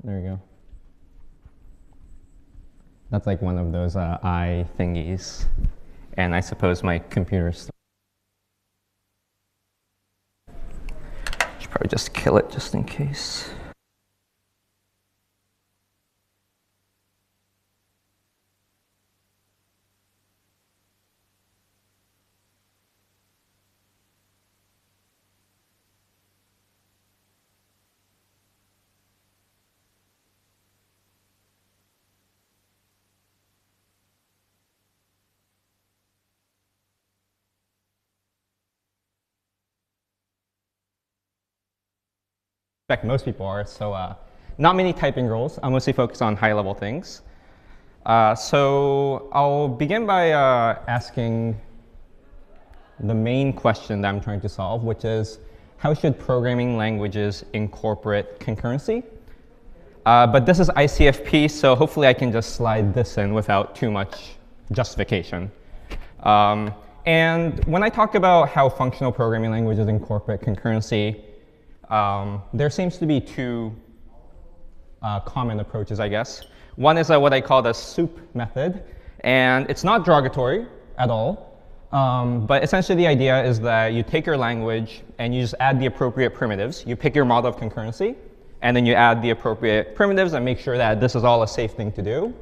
There you go. That's like one of those eye thingies. And I suppose my computer's. Should probably just kill it just in case. Most people are, so not many typing roles. I mostly focus on high-level things. So I'll begin by asking the main question that I'm trying to solve, which is how should programming languages incorporate concurrency? But this is ICFP, so hopefully I can just slide this in without too much justification. And when I talk about how functional programming languages incorporate concurrency, there seems to be two common approaches, I guess. One is what I call the soup method, and it's not derogatory at all. But essentially the idea is that you take your language and you just add the appropriate primitives. You pick your model of concurrency, and then you add the appropriate primitives and make sure that this is all a safe thing to do.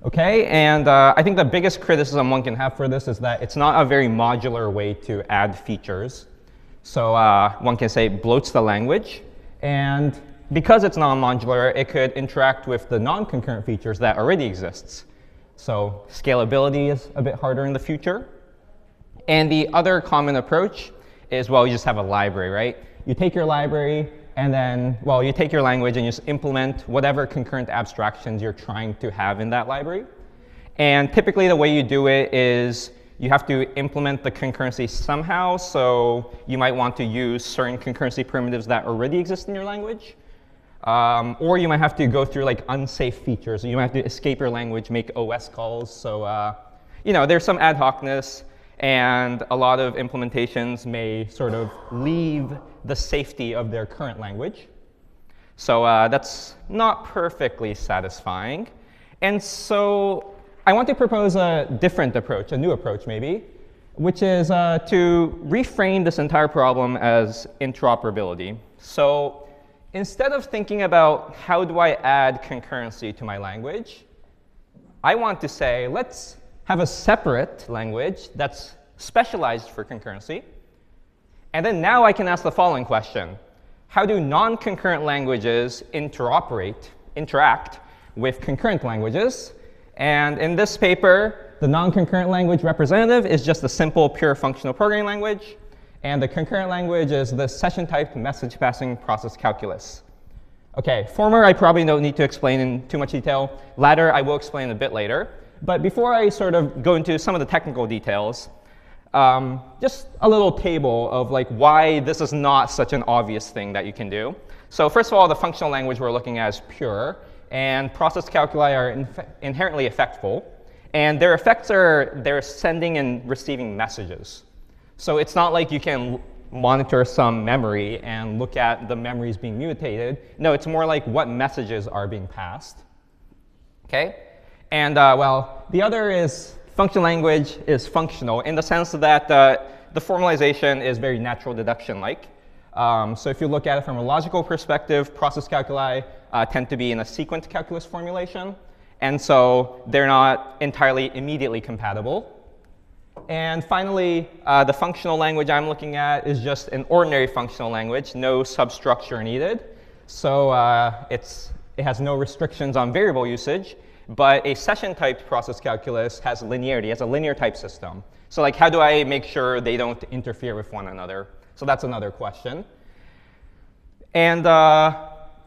Okay, and I think the biggest criticism one can have for this is that it's not a very modular way to add features. So one can say it bloats the language. And because it's non-modular, it could interact with the non-concurrent features that already exists. So scalability is a bit harder in the future. And the other common approach is, well, you just have a library, right? You take your library, and then, well, you take your language and you just implement whatever concurrent abstractions you're trying to have in that library. And typically the way you do it is you have to implement the concurrency somehow. So you might want to use certain concurrency primitives that already exist in your language. Or you might have to go through like unsafe features. You might have to escape your language, make OS calls. So you know, there's some ad hocness. And a lot of implementations may sort of leave the safety of their current language. So that's not perfectly satisfying. And so I want to propose a different approach, a new approach maybe, which is to reframe this entire problem as interoperability. So instead of thinking about how do I add concurrency to my language, I want to say, let's have a separate language that's specialized for concurrency. And then now I can ask the following question. How do non-concurrent languages interact with concurrent languages? And in this paper, the non-concurrent language representative is just a simple, pure functional programming language. And the concurrent language is the session-type message passing process calculus. OK, former I probably don't need to explain in too much detail. Latter I will explain a bit later. But before I sort of go into some of the technical details, just a little table of like why this is not such an obvious thing that you can do. So first of all, the functional language we're looking at is pure. And process calculi are inherently effectful. And their effects are they're sending and receiving messages. So it's not like you can monitor some memory and look at the memories being mutated. No, it's more like what messages are being passed. OK? And well, the other is functional language is functional in the sense that the formalization is very natural deduction-like. So if you look at it from a logical perspective, process calculi tend to be in a sequence calculus formulation. And so they're not entirely immediately compatible. And finally, the functional language I'm looking at is just an ordinary functional language, no substructure needed. So it has no restrictions on variable usage. But a session-type process calculus has linearity, has a linear type system. So like, how do I make sure they don't interfere with one another? So that's another question. And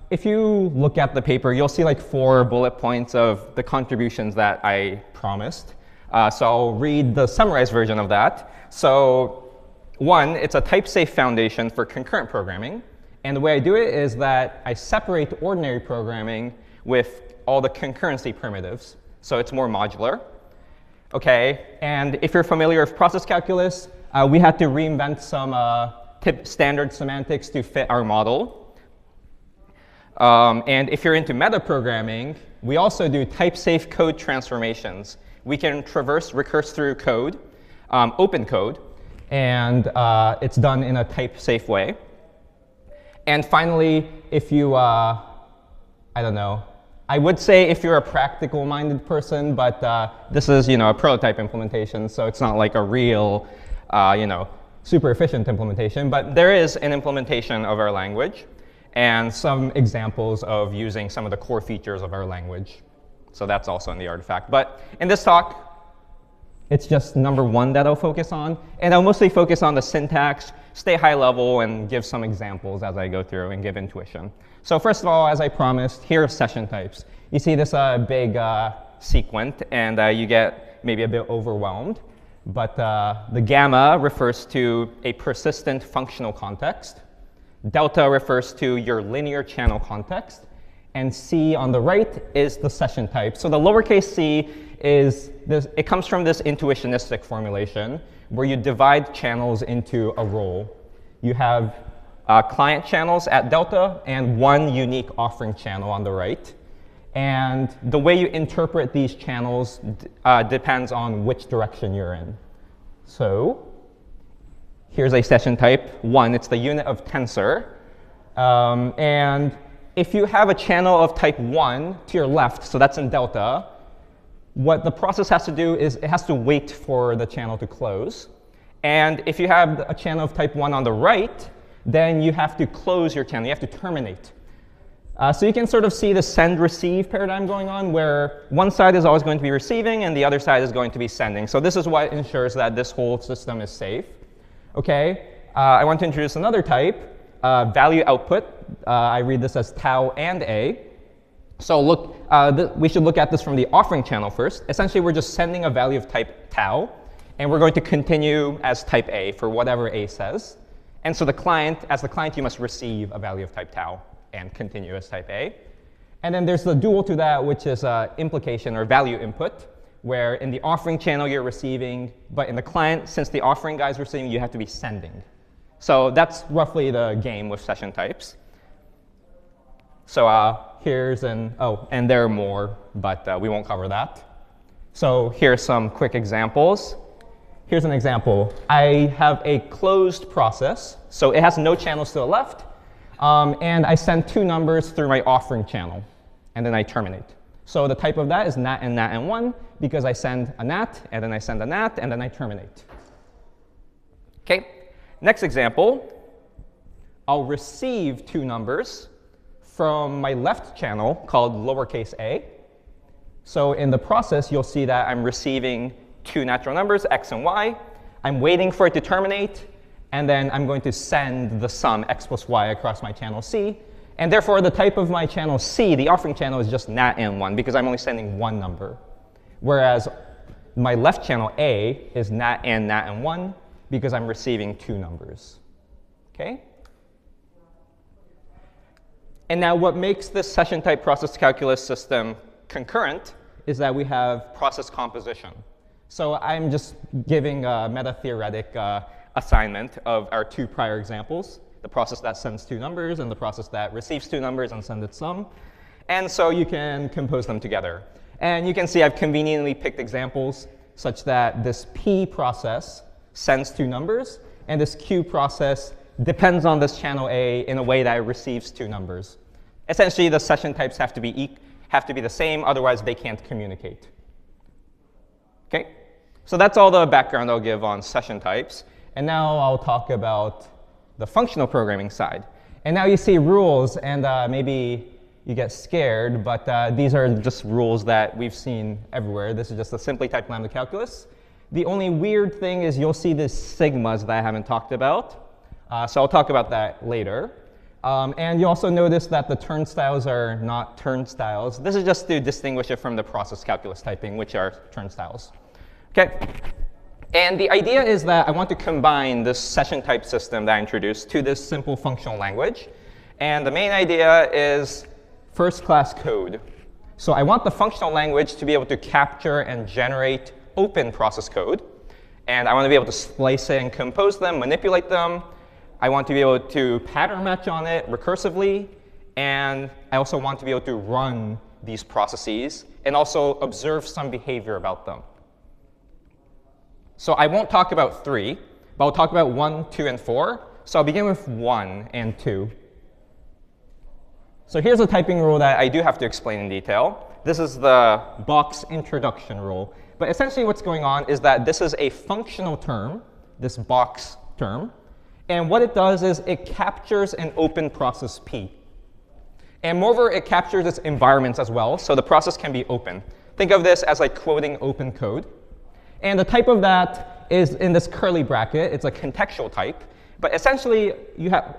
if you look at the paper, you'll see like 4 bullet points of the contributions that I promised. So I'll read the summarized version of that. So 1, it's a type-safe foundation for concurrent programming. And the way I do it is that I separate ordinary programming with all the concurrency primitives. So it's more modular. OK, and if you're familiar with process calculus, we had to reinvent some standard semantics to fit our model. And if you're into metaprogramming, we also do type-safe code transformations. We can recurse through code, open code, and it's done in a type-safe way. And finally, if you, I don't know, I would say if you're a practical-minded person, but this is, a prototype implementation, so it's not like a real, super efficient implementation. But there is an implementation of our language and some examples of using some of the core features of our language. So that's also in the artifact. But in this talk, it's just number one that I'll focus on. And I'll mostly focus on the syntax, stay high level, and give some examples as I go through and give intuition. So first of all, as I promised, here are session types. You see this big sequent, and you get maybe a bit overwhelmed. But the gamma refers to a persistent functional context. Delta refers to your linear channel context. And C on the right is the session type. So the lowercase c is this, it comes from this intuitionistic formulation where you divide channels into a role. You have client channels at delta and one unique offering channel on the right. And the way you interpret these channels depends on which direction you're in. So here's a session type 1. It's the unit of tensor. And if you have a channel of type 1 to your left, so that's in delta, what the process has to do is it has to wait for the channel to close. And if you have a channel of type 1 on the right, then you have to close your channel. You have to terminate. So you can sort of see the send-receive paradigm going on, where one side is always going to be receiving, and the other side is going to be sending. So this is what ensures that this whole system is safe. OK, I want to introduce another type. Value output, I read this as tau and a. So look, we should look at this from the offering channel first. Essentially, we're just sending a value of type tau, and we're going to continue as type a for whatever a says. And so the client, as the client, you must receive a value of type tau and continue as type a. And then there's the dual to that, which is implication or value input, where in the offering channel you're receiving, but in the client, since the offering guy is receiving, you have to be sending. So that's roughly the game with session types. So here's an, and there are more, but we won't cover that. So here's some quick examples. Here's an example. I have a closed process. So it has no channels to the left. And I send two numbers through my offering channel. And then I terminate. So the type of that is nat and 1, because I send a nat, and then I send a nat, and then I terminate. OK. Next example, I'll receive two numbers from my left channel called lowercase a. So in the process, you'll see that I'm receiving two natural numbers, x and y. I'm waiting for it to terminate. And then I'm going to send the sum x plus y across my channel c. And therefore, the type of my channel c, the offering channel, is just nat and 1, because I'm only sending one number. Whereas my left channel a is nat and 1, because I'm receiving two numbers. OK? And now what makes this session type process calculus system concurrent is that we have process composition. So I'm just giving a meta-theoretic assignment of our two prior examples, the process that sends two numbers and the process that receives two numbers and sends its sum. And so you can compose them together. And you can see I've conveniently picked examples such that this P process sends two numbers, and this Q process depends on this channel A in a way that it receives two numbers. Essentially, the session types have to be the same, otherwise they can't communicate. OK? So that's all the background I'll give on session types. And now I'll talk about the functional programming side. And now you see rules, and maybe you get scared, but these are just rules that we've seen everywhere. This is just a simply typed lambda calculus. The only weird thing is you'll see these sigmas that I haven't talked about. So I'll talk about that later. And you also notice that the turnstiles are not turnstiles. This is just to distinguish it from the process calculus typing, which are turnstiles. OK. And the idea is that I want to combine this session type system that I introduced to this simple functional language. And the main idea is first-class code. So I want the functional language to be able to capture and generate open process code. And I want to be able to splice it and compose them, manipulate them. I want to be able to pattern match on it recursively. And I also want to be able to run these processes and also observe some behavior about them. So I won't talk about 3, but I'll talk about 1, 2, and 4. So I'll begin with 1 and 2. So here's a typing rule that I do have to explain in detail. This is the box introduction rule. But essentially what's going on is that this is a functional term, this box term. And what it does is it captures an open process P. And moreover, it captures its environments as well. So the process can be open. Think of this as like quoting open code. And the type of that is in this curly bracket. It's a contextual type. But essentially,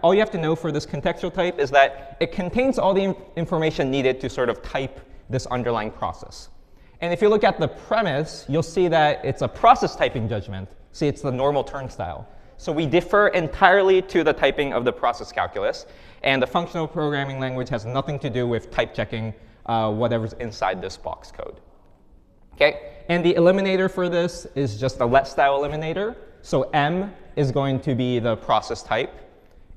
all you have to know for this contextual type is that it contains all the information needed to sort of type this underlying process. And if you look at the premise, you'll see that it's a process typing judgment. See, it's the normal turnstile. So we defer entirely to the typing of the process calculus. And the functional programming language has nothing to do with type checking whatever's inside this box code. Okay? And the eliminator for this is just a let style eliminator. So M is going to be the process type.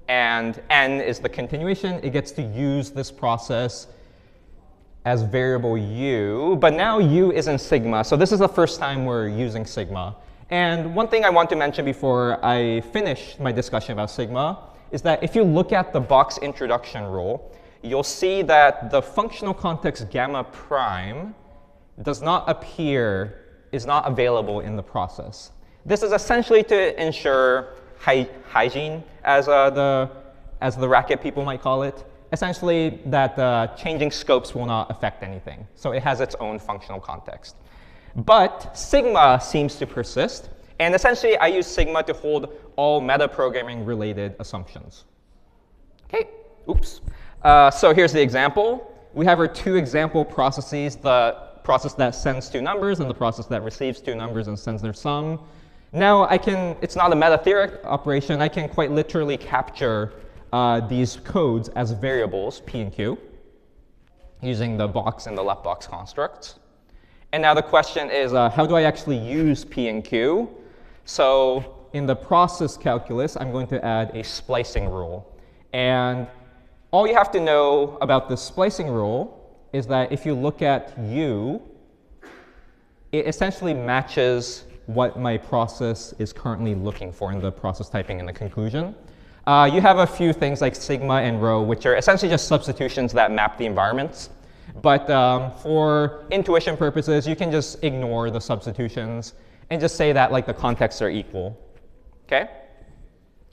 And N is the continuation. It gets to use this process as variable U. But now U is in sigma. So this is the first time we're using sigma. And one thing I want to mention before I finish my discussion about sigma is that if you look at the box introduction rule, you'll see that the functional context gamma prime does not appear, is not available in the process. This is essentially to ensure hygiene, as the racket people might call it. Essentially, that changing scopes will not affect anything. So it has its own functional context. But sigma seems to persist. And essentially, I use sigma to hold all metaprogramming related assumptions. OK, oops. So here's the example. We have our 2 example processes, the process that sends 2 numbers and the process that receives 2 numbers and sends their sum. Now, it's not a meta-theoric operation. I can quite literally capture these codes as variables, P and Q, using the box and the left box constructs. And now the question is, how do I actually use P and Q? So in the process calculus, I'm going to add a splicing rule. And all you have to know about this splicing rule is that if you look at U, it essentially matches what my process is currently looking for in the process typing in the conclusion. You have a few things like sigma and rho, which are essentially just substitutions that map the environments. But for intuition purposes, you can just ignore the substitutions and just say that like the contexts are equal. OK?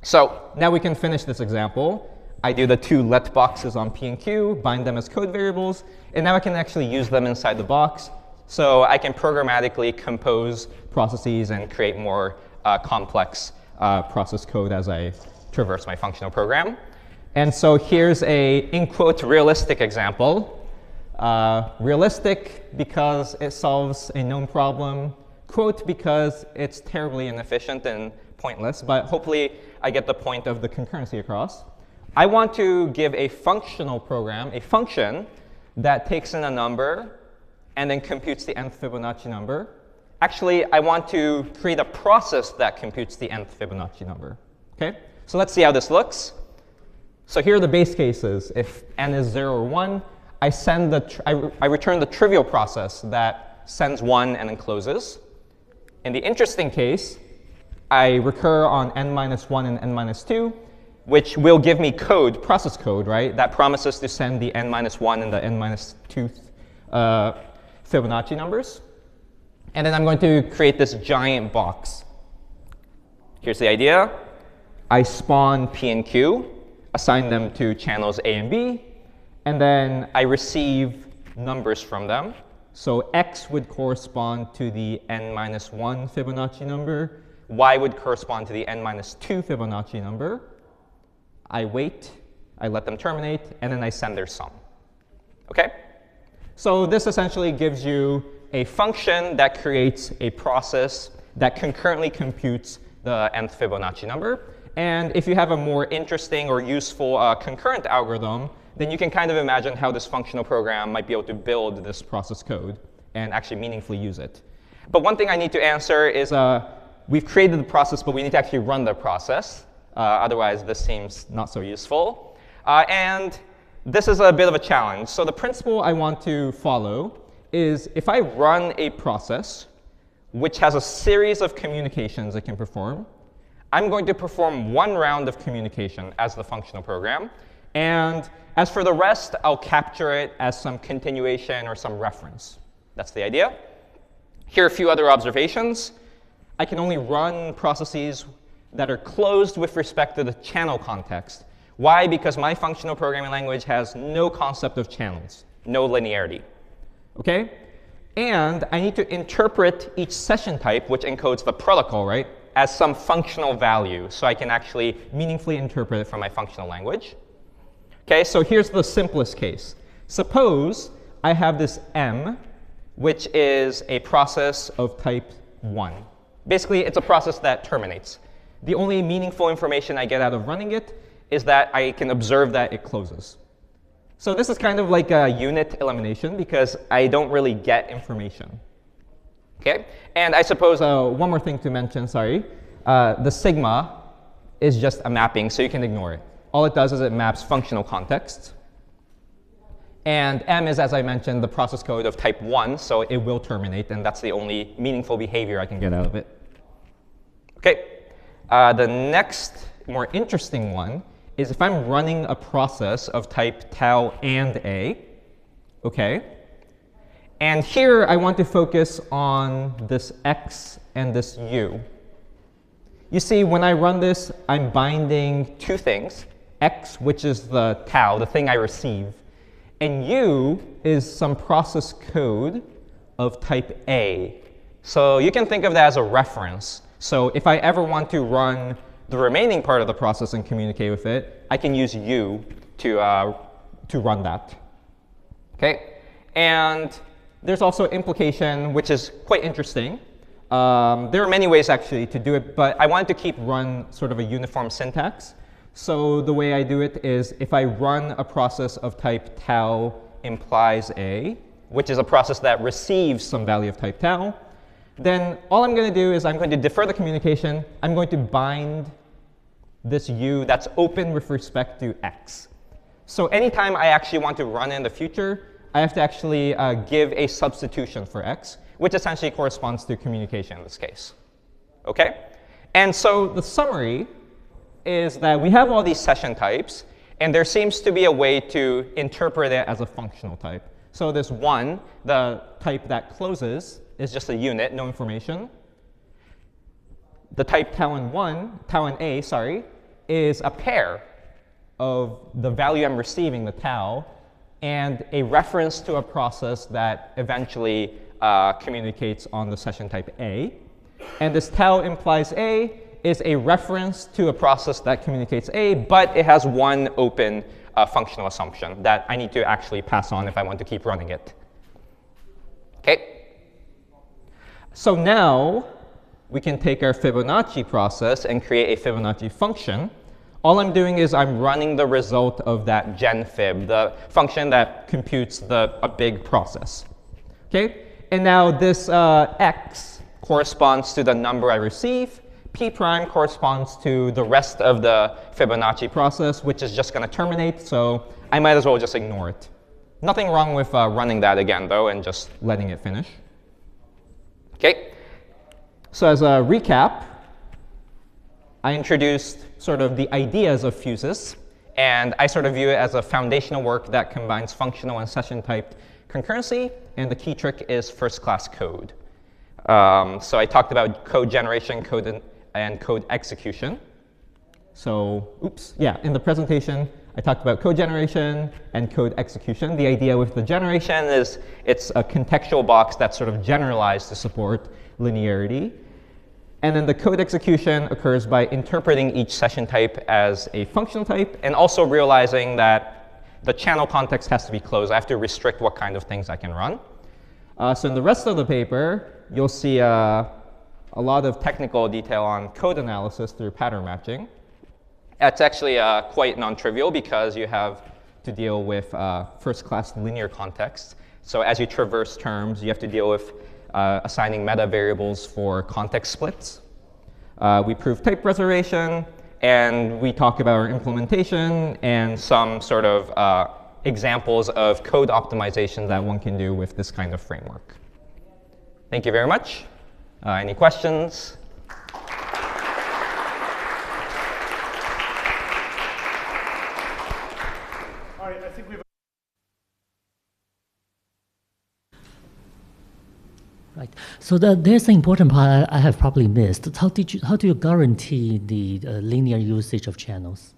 So now we can finish this example. I do the 2 let boxes on P and Q, bind them as code variables, and now I can actually use them inside the box. So I can programmatically compose processes and create more complex process code as I traverse my functional program. And so here's a, in quote, realistic example. Realistic because it solves a known problem. Quote, because it's terribly inefficient and pointless. But hopefully, I get the point of the concurrency across. I want to give a functional program, a function that takes in a number and then computes the nth Fibonacci number. Actually, I want to create a process that computes the nth Fibonacci number. OK? So let's see how this looks. So here are the base cases. If n is 0 or 1, I return the trivial process that sends 1 and then closes. In the interesting case, I recur on n minus 1 and n minus 2, which will give me code, process code, right, that promises to send the n minus 1 and the n minus 2 Fibonacci numbers. And then I'm going to create this giant box. Here's the idea. I spawn P and Q, assign them to channels A and B, and then I receive numbers from them. So X would correspond to the n minus 1 Fibonacci number. Y would correspond to the n minus 2 Fibonacci number. I wait, I let them terminate, and then I send their sum. OK? So this essentially gives you a function that creates a process that concurrently computes the nth Fibonacci number. And if you have a more interesting or useful concurrent algorithm, then you can kind of imagine how this functional program might be able to build this process code and actually meaningfully use it. But one thing I need to answer is we've created the process, but we need to actually run the process. Otherwise, this seems not so useful. And this is a bit of a challenge. So the principle I want to follow is if I run a process which has a series of communications it can perform, I'm going to perform one round of communication as the functional program. And as for the rest, I'll capture it as some continuation or some reference. That's the idea. Here are a few other observations. I can only run processes that are closed with respect to the channel context. Why? Because my functional programming language has no concept of channels, no linearity. OK? And I need to interpret each session type, which encodes the protocol, right, as some functional value, so I can actually meaningfully interpret it from my functional language. OK, so here's the simplest case. Suppose I have this M, which is a process of type 1. Basically, it's a process that terminates. The only meaningful information I get out of running it is that I can observe that it closes. So this is kind of like a unit elimination because I don't really get information. Okay? And I suppose one more thing to mention, sorry. The sigma is just a mapping, so you can ignore it. All it does is it maps functional context. And M is, as I mentioned, the process code of type 1, so it will terminate, and that's the only meaningful behavior I can get out of it. Okay. The next more interesting one is if I'm running a process of type tau and A, OK? And here I want to focus on this X and this U. You see, when I run this, I'm binding two things. X, which is the tau, the thing I receive. And U is some process code of type A. So you can think of that as a reference. So if I ever want to run the remaining part of the process and communicate with it, I can use U to run that. OK? And there's also implication, which is quite interesting. There are many ways, actually, to do it. But I wanted to keep run sort of a uniform syntax. So the way I do it is if I run a process of type tau implies A, which is a process that receives some value of type tau, then all I'm going to do is I'm going to defer the communication. I'm going to bind this U that's open with respect to X. So anytime I actually want to run in the future, I have to actually give a substitution for X, which essentially corresponds to communication in this case. OK? And so the summary is that we have all these session types, and there seems to be a way to interpret it as a functional type. So this 1, the type that closes, is just a unit, no information. The type tau and A, sorry, is a pair of the value I'm receiving, the tau, and a reference to a process that eventually communicates on the session type A. And this tau implies A is a reference to a process that communicates A, but it has one open functional assumption that I need to actually pass on if I want to keep running it. OK? So now we can take our Fibonacci process and create a Fibonacci function. All I'm doing is I'm running the result of that genfib, the function that computes a big process. OK? And now this X corresponds to the number I receive. P prime corresponds to the rest of the Fibonacci process, which is just going to terminate. So I might as well just ignore it. Nothing wrong with running that again, though, and just letting it finish. OK? So as a recap, I introduced sort of the ideas of fuses. And I sort of view it as a foundational work that combines functional and session-typed concurrency. And the key trick is first-class code. So I talked about code generation, and code execution. So, oops, yeah, in the presentation, I talked about code generation and code execution. The idea with the generation is it's a contextual box that's sort of generalized to support linearity. And then the code execution occurs by interpreting each session type as a functional type and also realizing that the channel context has to be closed. I have to restrict what kind of things I can run. So in the rest of the paper, you'll see a lot of technical detail on code analysis through pattern matching. It's actually quite non-trivial because you have to deal with first-class linear context. So as you traverse terms, you have to deal with assigning meta variables for context splits. We prove type preservation, and we talk about our implementation and some sort of examples of code optimization that one can do with this kind of framework. Thank you very much. Any questions? All right, I think we've. Right. So there's an important part I have probably missed. How do you guarantee the linear usage of channels?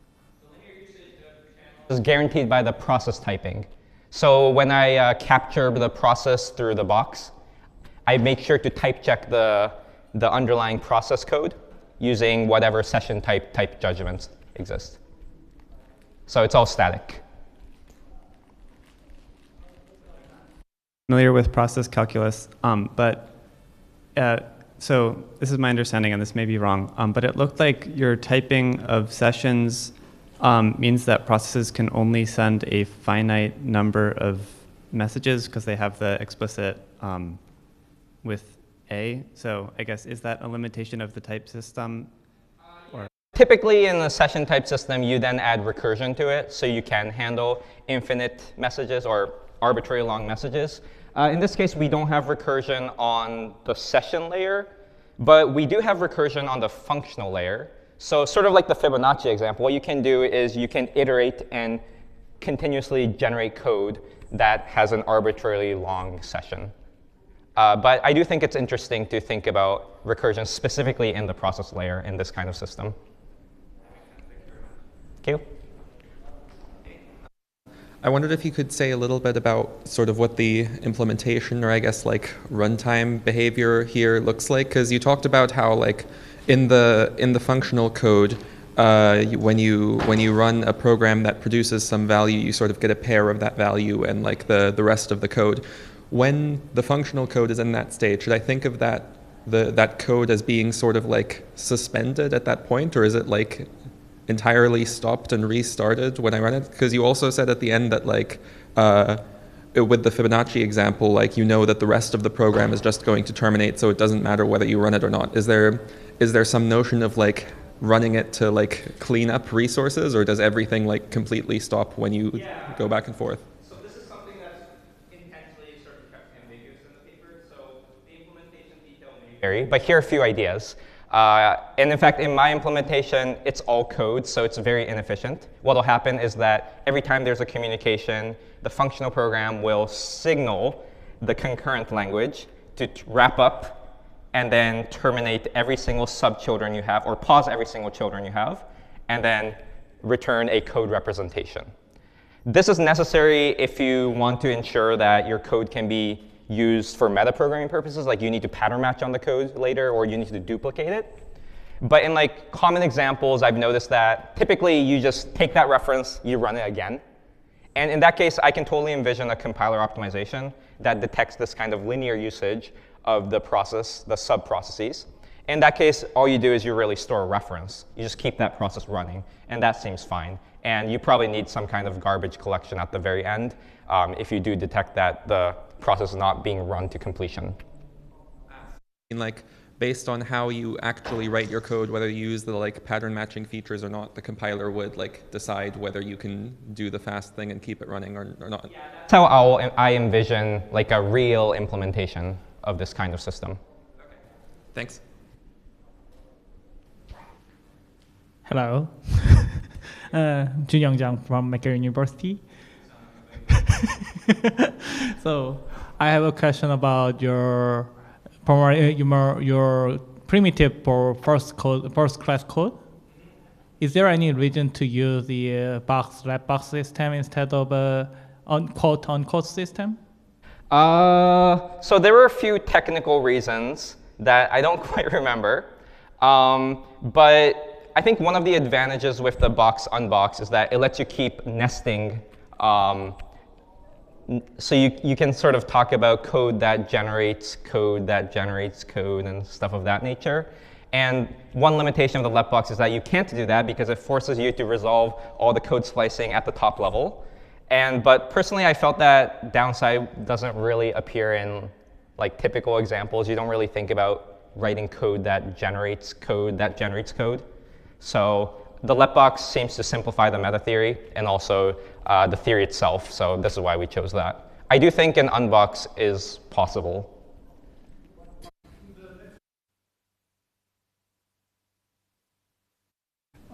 Is guaranteed by the process typing. So when I capture the process through the box, I make sure to type check the underlying process code using whatever session type judgments exist. So it's all static. Familiar with process calculus, so this is my understanding, and this may be wrong, but it looked like your typing of sessions means that processes can only send a finite number of messages because they have the explicit with A. So I guess, is that a limitation of the type system? Or? Typically in the session type system, you then add recursion to it, so you can handle infinite messages or arbitrary long messages. In this case, we don't have recursion on the session layer, but we do have recursion on the functional layer. So sort of like the Fibonacci example, what you can do is you can iterate and continuously generate code that has an arbitrarily long session. But I do think it's interesting to think about recursion specifically in the process layer in this kind of system. Caleb? I wondered if you could say a little bit about sort of what the implementation, or I guess like runtime behavior here looks like, because you talked about how like in the functional code, when you run a program that produces some value, you sort of get a pair of that value and like the rest of the code. When the functional code is in that state, should I think of that code as being sort of like suspended at that point, or is it like entirely stopped and restarted when I run it? Because you also said at the end that like with the Fibonacci example, like you know that the rest of the program is just going to terminate, so it doesn't matter whether you run it or not. Is there some notion of like running it to like clean up resources, or does everything like completely stop when you go back and forth? So this is something that's intentionally sort of kept ambiguous in the paper. So the implementation detail may vary, but here are a few ideas. And in fact, in my implementation, it's all code, so it's very inefficient. What will happen is that every time there's a communication, the functional program will signal the concurrent language to wrap up and then terminate every single sub-children you have, or pause every single children you have, and then return a code representation. This is necessary if you want to ensure that your code can be used for metaprogramming purposes, like you need to pattern match on the code later, or you need to duplicate it. But in like common examples, I've noticed that typically you just take that reference, you run it again. And in that case, I can totally envision a compiler optimization that detects this kind of linear usage of the process, the sub-processes. In that case, all you do is you really store a reference. You just keep that process running, and that seems fine. And you probably need some kind of garbage collection at the very end if you do detect that the process is not being run to completion. Like based on how you actually write your code, whether you use the like pattern matching features or not, the compiler would like decide whether you can do the fast thing and keep it running or not. Yeah, that's how I envision like a real implementation of this kind of system. Okay. Thanks. Hello. Jun Young from McGill University. So I have a question about your primitive for first class code. Is there any reason to use the wrap box system instead of a quote-unquote system? So there were a few technical reasons that I don't quite remember. But I think one of the advantages with the box-unbox is that it lets you keep nesting. So you can sort of talk about code that generates code and stuff of that nature. And one limitation of the let box is that you can't do that because it forces you to resolve all the code splicing at the top level. But personally, I felt that downside doesn't really appear in like typical examples. You don't really think about writing code that generates code. So the let box seems to simplify the meta theory and also the theory itself. So this is why we chose that. I do think an unbox is possible.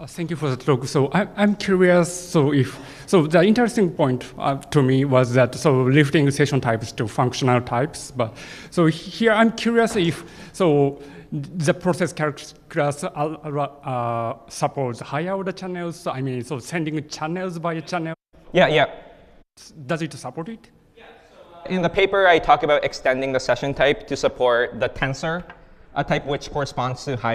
Thank you for the talk. So I'm curious. So the interesting point to me was that lifting session types to functional types. But so here I'm curious if the process class supports higher order channels. So, I mean, so sending channels by channel. Yeah. Does it support it? In the paper, I talk about extending the session type to support the tensor type, which corresponds to high